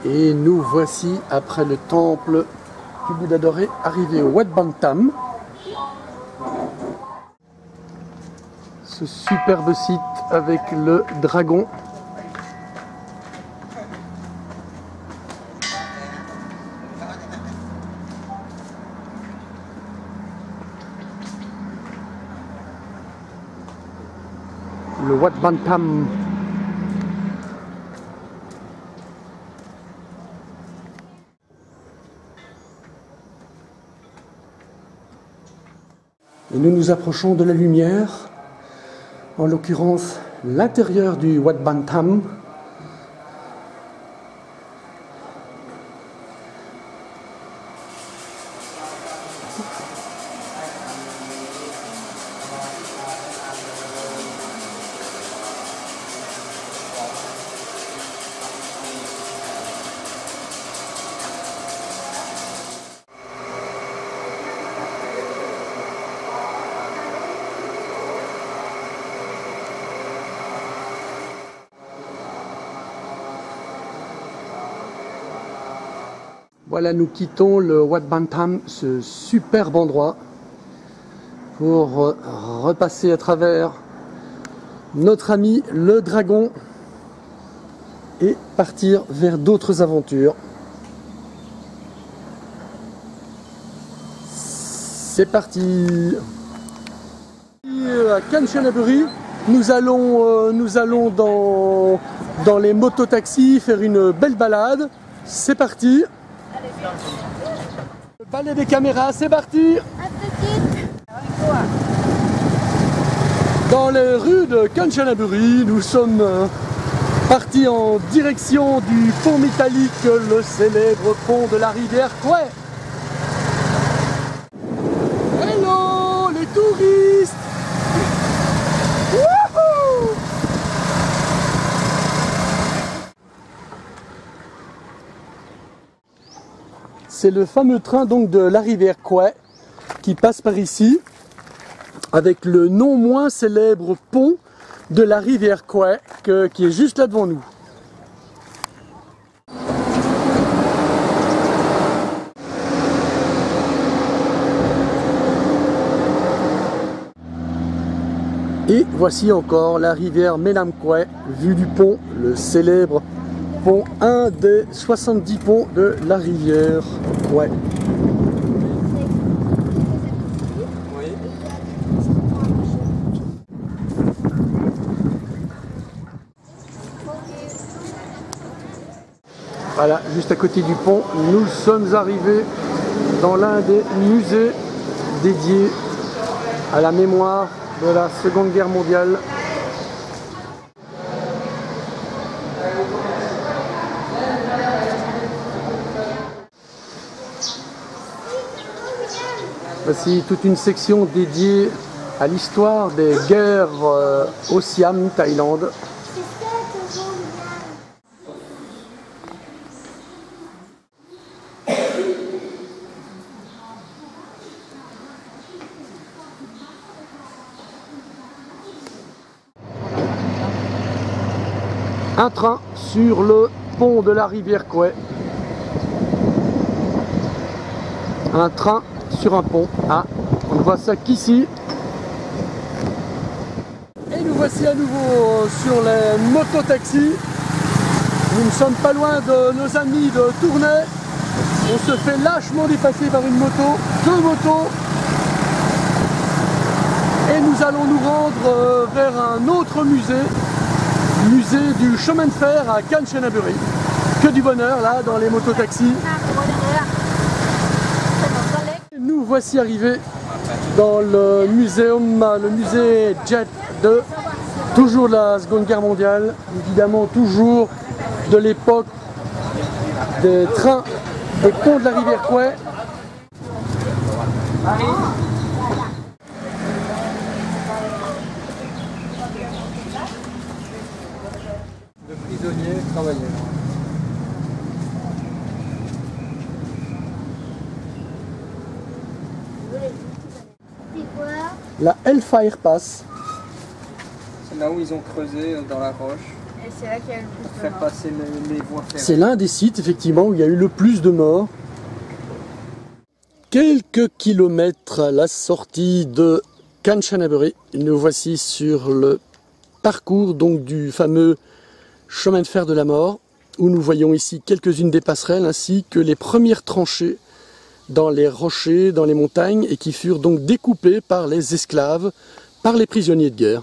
Et nous voici après le temple du Bouddha doré, arrivé au Wat Bantam. Ce superbe site avec le dragon. Le Wat Bantam. Et nous nous approchons de la lumière, en l'occurrence l'intérieur du Wat Bantam. Voilà, nous quittons le Wat Bantam, ce superbe endroit, pour repasser à travers notre ami le dragon et partir vers d'autres aventures. C'est parti! À Kanchanaburi, nous allons dans les mototaxis faire une belle balade. C'est parti! Le balai des caméras, c'est parti! Dans les rues de Kanchanaburi, nous sommes partis en direction du pont métallique, le célèbre pont de la rivière Kwai. Hello les touristes! Wouhou! C'est le fameux train donc de la rivière Kwai qui passe par ici avec le non moins célèbre pont de la rivière Kwai qui est juste là devant nous. Et voici encore la rivière Menam Kwai vue du pont, le célèbre pont, un des 70 ponts de la rivière Kwai. Voilà, juste à côté du pont, nous sommes arrivés dans l'un des musées dédiés à la mémoire de la Seconde Guerre mondiale. Voici toute une section dédiée à l'histoire des guerres au Siam, Thaïlande. Un train sur le pont de la rivière Kwai. Un train sur un pont. Ah, on ne voit ça qu'ici. Et nous voici à nouveau sur les mototaxis. Nous ne sommes pas loin de nos amis de Tournai. On se fait lâchement dépasser par une moto, deux motos. Et nous allons nous rendre vers un autre musée. Musée du chemin de fer à Kanchanaburi. Que du bonheur là dans les mototaxis. Nous voici arrivés dans le musée Jet de toujours de la Seconde Guerre mondiale, évidemment toujours de l'époque des trains et ponts de la rivière Kwai. De prisonniers travailleurs. La Hellfire Pass. C'est là où ils ont creusé dans la roche. Et c'est là qu'il y a eu le plus de Faire morts. passer les voies ferrées. C'est l'un des sites effectivement où il y a eu le plus de morts. Quelques kilomètres à la sortie de Kanchanaburi, nous voici sur le parcours donc du fameux chemin de fer de la mort, où nous voyons ici quelques-unes des passerelles ainsi que les premières tranchées dans les rochers, dans les montagnes, et qui furent donc découpées par les esclaves, par les prisonniers de guerre.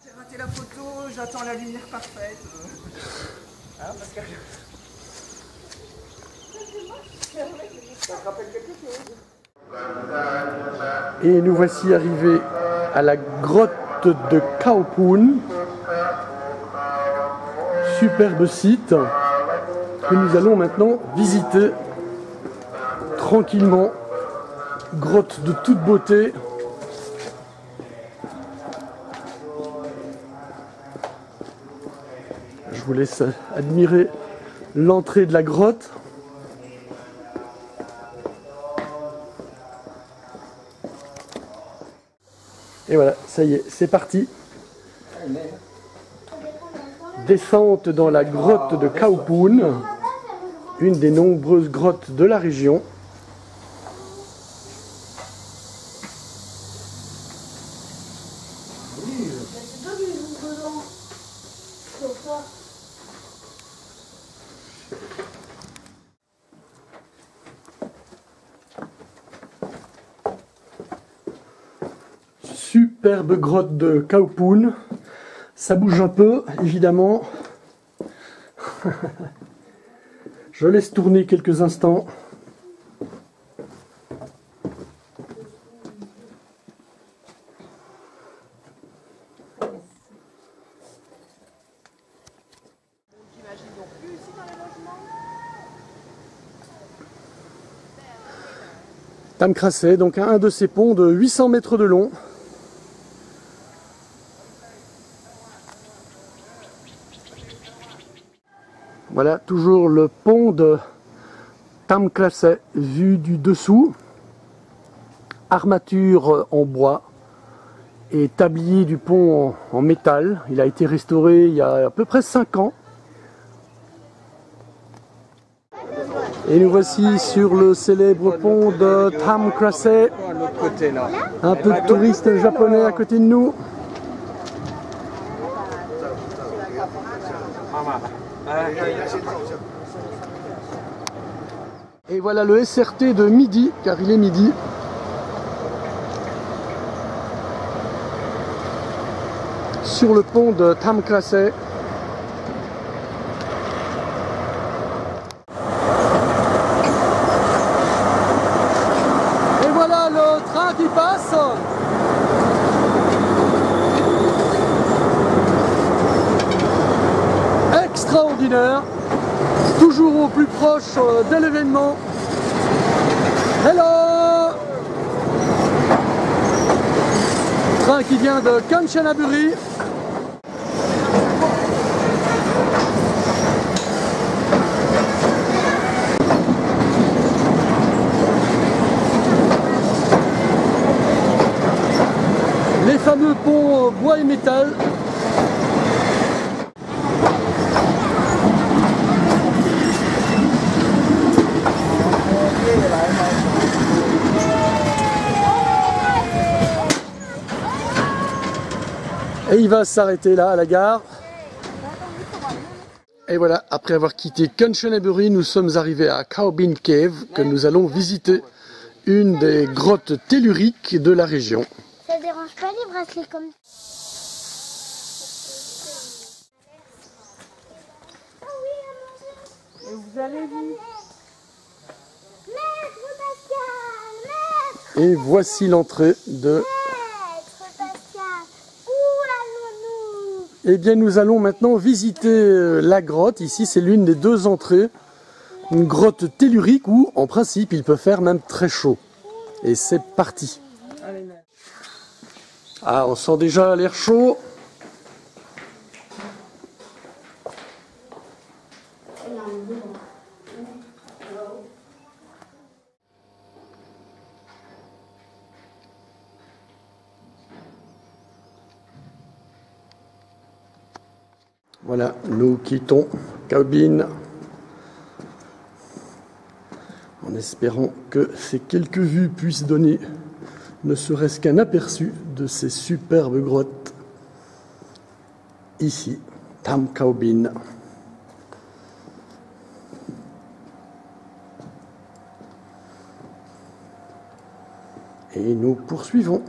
J'ai raté la photo, j'attends la lumière parfaite. Hein, parce que... Ça te rappelle quelque chose? Et nous voici arrivés à la grotte de Kaupun, superbe site que nous allons maintenant visiter tranquillement. Grotte de toute beauté. Je vous laisse admirer l'entrée de la grotte. Et voilà, ça y est, c'est parti. Descente dans la grotte de Kaupun, une des nombreuses grottes de la région. Superbe grotte de Kaupun. Ça bouge un peu, évidemment. Je laisse tourner quelques instants. Tamkrasé, donc un de ces ponts de 800 mètres de long. Voilà, toujours le pont de Tamkrasé vu du dessous. Armature en bois et tablier du pont en métal. Il a été restauré il y a à peu près 5 ans. Et nous voici sur le célèbre pont de Tamkrasé. L'autre côté là. Un peu de touristes japonais à côté de nous. Et voilà le SRT de midi, car il est midi. Sur le pont de Tamkrasé. Et voilà le train qui passe. Extraordinaire. Toujours au plus proche de l'événement. Hello! Train qui vient de Kanchanaburi. Les fameux ponts bois et métal. Et il va s'arrêter là à la gare. Et voilà, après avoir quitté Kanchanaburi, nous sommes arrivés à Kaobin Cave, que nous allons visiter, une des grottes telluriques de la région. Ça dérange pas les bracelets comme ça? Et vous avez vu? Maître Pascal! Maître! Et voici l'entrée de... Maître Pascal! Où allons-nous? Eh bien, nous allons maintenant visiter la grotte. Ici, c'est l'une des deux entrées. Une grotte tellurique où, en principe, il peut faire même très chaud. Et c'est parti. Ah, on sent déjà l'air chaud. Voilà, nous quittons Cao-Bin en espérant que ces quelques vues puissent donner ne serait-ce qu'un aperçu de ces superbes grottes ici, Tham Cao Bin. Et nous poursuivons.